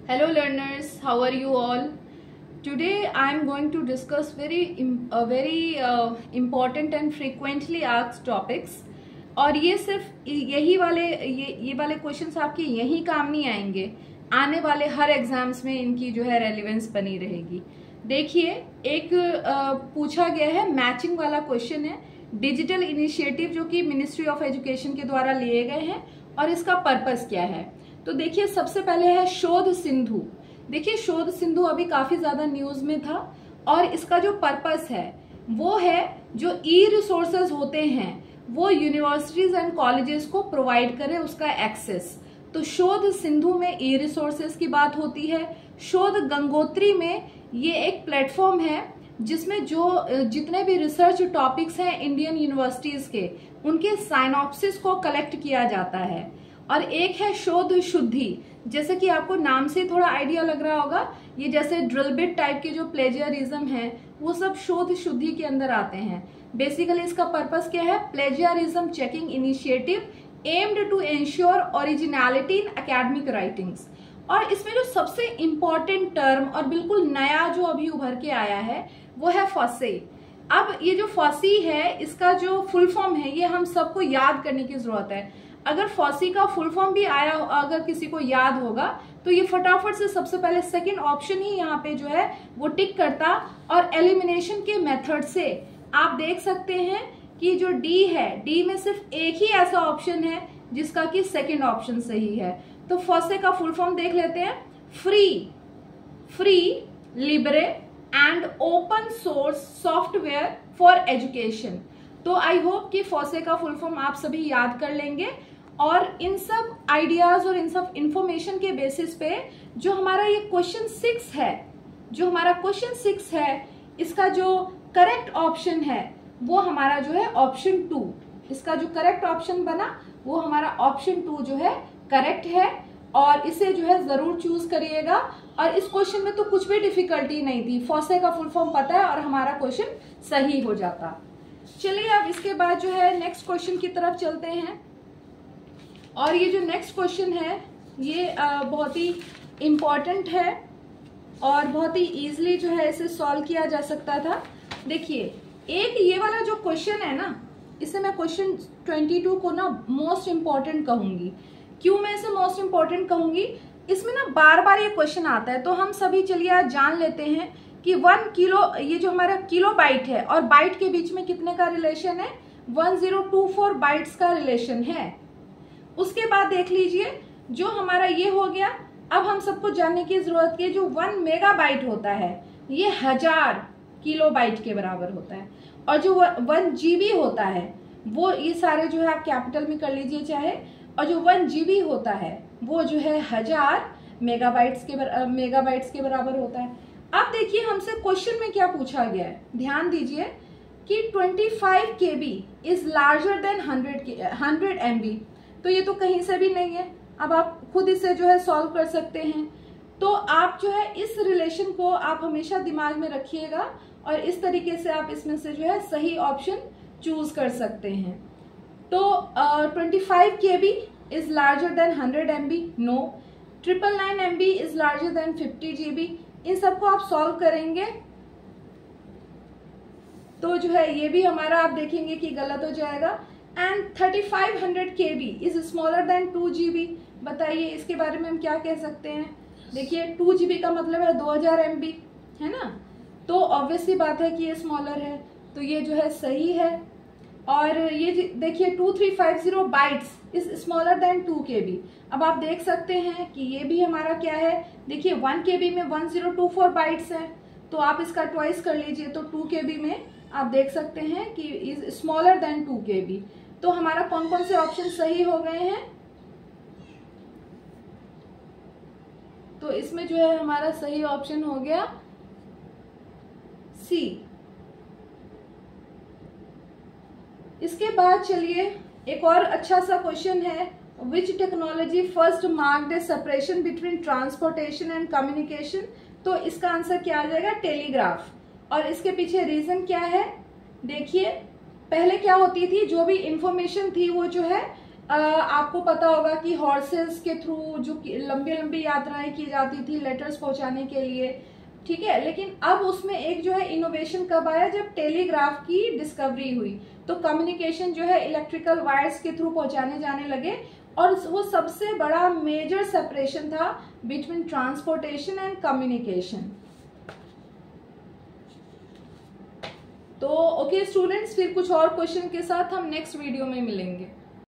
Hello learners, how are you all? Today I am going to discuss very important and frequently asked topics. और ये सिर्फ ये वाले questions आपके यही काम नहीं आएंगे, आने वाले हर एग्जाम्स में इनकी जो है रेलेवेंस बनी रहेगी। देखिए, एक पूछा गया है मैचिंग वाला क्वेश्चन है, डिजिटल इनिशिएटिव जो कि मिनिस्ट्री ऑफ एजुकेशन के द्वारा लिए गए हैं और इसका पर्पस क्या है। तो देखिए, सबसे पहले है शोध सिंधु। देखिए, शोध सिंधु अभी काफी ज्यादा न्यूज में था और इसका जो पर्पस है वो है जो ई रिसोर्सेज होते हैं वो यूनिवर्सिटीज एंड कॉलेजेस को प्रोवाइड करे उसका एक्सेस। तो शोध सिंधु में ई रिसोर्सेज की बात होती है। शोध गंगोत्री में ये एक प्लेटफॉर्म है जिसमें जो जितने भी रिसर्च टॉपिक्स हैं इंडियन यूनिवर्सिटीज के, उनके साइनॉप्सिस को कलेक्ट किया जाता है। और एक है शोध शुद्धि, जैसे कि आपको नाम से थोड़ा आइडिया लग रहा होगा, ये जैसे ड्रिल बिट टाइप के जो प्लेजियरिज्म है वो सब शोध शुद्धि के अंदर आते हैं। बेसिकली इसका पर्पस क्या है, plagiarism checking initiative aimed to ensure originality in academic writings. और इसमें जो सबसे इम्पोर्टेंट टर्म और बिल्कुल नया जो अभी उभर के आया है वो है फॉसे। अब ये जो फॉसी है इसका जो फुल फॉर्म है ये हम सबको याद करने की जरूरत है। अगर फॉसी का फुल फॉर्म भी आया, अगर किसी को याद होगा तो ये फटाफट से सबसे पहले सेकंड ऑप्शन ही यहाँ पे जो है वो टिक करता। और एलिमिनेशन के मेथड से आप देख सकते हैं कि जो डी है, डी में सिर्फ एक ही ऐसा ऑप्शन है जिसका कि सेकंड ऑप्शन सही है। तो फॉसे का फुल फॉर्म देख लेते हैं, free Libre and open source software for education. तो आई होप कि फॉसे का फुल फॉर्म आप सभी याद कर लेंगे। और इन सब आइडियाज और इन सब इंफॉर्मेशन के बेसिस पे जो हमारा ये क्वेश्चन 6 है, इसका जो करेक्ट ऑप्शन है वो हमारा जो है ऑप्शन 2। इसका जो करेक्ट ऑप्शन बना वो हमारा ऑप्शन 2 जो है करेक्ट है। और इसे जो है जरूर चूज करिएगा। और इस क्वेश्चन में तो कुछ भी डिफिकल्टी नहीं थी, फॉसे का फुल फॉर्म पता है और हमारा क्वेश्चन सही हो जाता। चलिए अब इसके बाद जो है नेक्स्ट क्वेश्चन की तरफ चलते हैं। और ये जो नेक्स्ट क्वेश्चन है ये बहुत ही इम्पोर्टेंट है और बहुत ही इजीली जो है इसे सॉल्व किया जा सकता था। देखिए, एक ये वाला जो क्वेश्चन है ना, इसे मैं क्वेश्चन 22 को ना मोस्ट इम्पोर्टेंट कहूंगी। क्यों मैं इसे मोस्ट इम्पोर्टेंट कहूंगी, इसमें ना बार बार ये क्वेश्चन आता है। तो हम सभी चलिए आज जान लेते हैं कि 1 किलो, ये जो हमारा किलो बाइट है और बाइट के बीच में कितने का रिलेशन है, 1024 बाइट्स का रिलेशन है। उसके बाद देख लीजिए जो हमारा ये हो गया। अब हम सबको जानने की जरूरत है जो 1 मेगाबाइट होता है ये 1000 किलो बाइट के बराबर होता है। और जो 1 GB होता है वो, ये सारे जो है आप कैपिटल में कर लीजिए चाहे, और जो 1 GB होता है वो जो है 1000 मेगाबाइट्स के बराबर होता है। अब देखिए हमसे क्वेश्चन में क्या पूछा गया है, ध्यान दीजिए कि 25 KB is larger than 100 MB। तो ये तो कहीं से भी नहीं है। अब आप खुद इसे जो है सॉल्व कर सकते हैं। तो आप जो है इस रिलेशन को आप हमेशा दिमाग में रखिएगा और इस तरीके से आप इसमें से जो है सही ऑप्शन चूज कर सकते हैं। तो 25 KB is larger than 100 MB, no. 999 MB is larger than 50 GB। इन सबको आप सॉल्व करेंगे तो जो है ये भी हमारा आप देखेंगे कि गलत हो जाएगा। And 3500 KB is smaller than 2 GB। बताइए इसके बारे में हम क्या कह सकते हैं। देखिए 2 GB का मतलब है 2000 MB, है ना। तो ऑब्वियसली बात है कि ये स्मॉलर है, तो ये जो है सही है। और ये देखिए 2350 bytes is smaller than 2 KB। अब आप देख सकते हैं कि ये भी हमारा क्या है, देखिए 1 KB में 1024 बाइट्स है, तो आप इसका ट्वाइस कर लीजिए। तो 2 KB में आप देख सकते हैं कि इज स्मॉलर देन 2 KB। तो हमारा कौन कौन से ऑप्शन सही हो गए हैं, तो इसमें जो है हमारा सही ऑप्शन हो गया सी। इसके बाद चलिए एक और अच्छा सा क्वेश्चन है, विच technology first marked A separation between transportation and communication. तो इसका आंसर क्या आ जाएगा, टेलीग्राफ। और इसके पीछे रीजन क्या है, देखिए पहले क्या होती थी, जो भी इंफॉर्मेशन थी वो जो है आपको पता होगा कि हॉर्सेस के थ्रू जो लंबी लंबी यात्राएं की जाती थी लेटर्स पहुंचाने के लिए, ठीक है। लेकिन अब उसमें एक जो है इनोवेशन कब आया, जब टेलीग्राफ की डिस्कवरी हुई, तो कम्युनिकेशन जो है इलेक्ट्रिकल वायर्स के थ्रू पहुंचाने जाने लगे, और वो सबसे बड़ा मेजर सेपरेशन था बिटवीन ट्रांसपोर्टेशन एंड कम्युनिकेशन। तो ओके स्टूडेंट्स, फिर कुछ और क्वेश्चन के साथ हम नेक्स्ट वीडियो में मिलेंगे।